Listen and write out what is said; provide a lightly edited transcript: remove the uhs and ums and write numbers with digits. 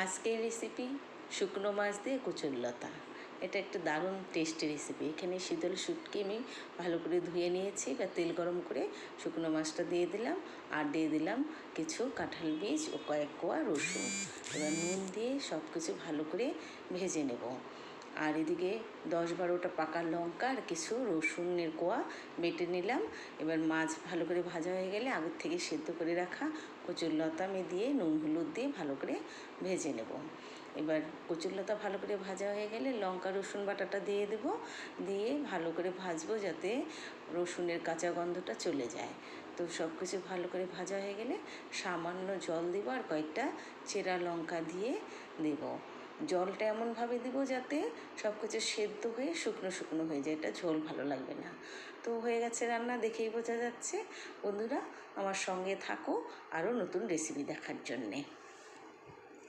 আজকের রেসিপি শুকনো মাছ দিয়ে কচুরলতা। এটা একটা দারুণ টেস্টি রেসিপি। এখানে শীতল শুটকি আমি ভালো করে ধুয়ে নিয়েছি, বা তেল গরম করে শুকনো মাছটা দিয়ে দিলাম, আর দিয়ে দিলাম কিছু কাঁঠাল বীজ ও কয়েক কোয়া রসুন। এবার নুন দিয়ে সব কিছু ভালো করে ভেজে নেব। আর এদিকে 10-12টা পাকা লঙ্কা আর কিছু রসুনের কোয়া বেটে নিলাম। এবার মাছ ভালো করে ভাজা হয়ে গেলে আগের থেকে সেদ্ধ করে রাখা কচুরলতা আমি দিয়ে নুন হলুদ দিয়ে ভালো করে ভেজে নেব। এবার কচুরলতা ভালো করে ভাজা হয়ে গেলে লঙ্কা রসুন বাটাটা দিয়ে দেব, দিয়ে ভালো করে ভাজবো যাতে রসুনের কাঁচা গন্ধটা চলে যায়। তো সব কিছু ভালো করে ভাজা হয়ে গেলে সামান্য জল দেবো, আর কয়েকটা চেরা লঙ্কা দিয়ে দেব। জলটা এমনভাবে দেবো যাতে সব কিছু সেদ্ধ হয়ে শুকনো শুকনো হয়ে যায়, এটা ঝোল ভালো লাগবে না। তো হয়ে গেছে রান্না, দেখেই বোঝা যাচ্ছে। বন্ধুরা আমার সঙ্গে থাকো আরও নতুন রেসিপি দেখার জন্যে।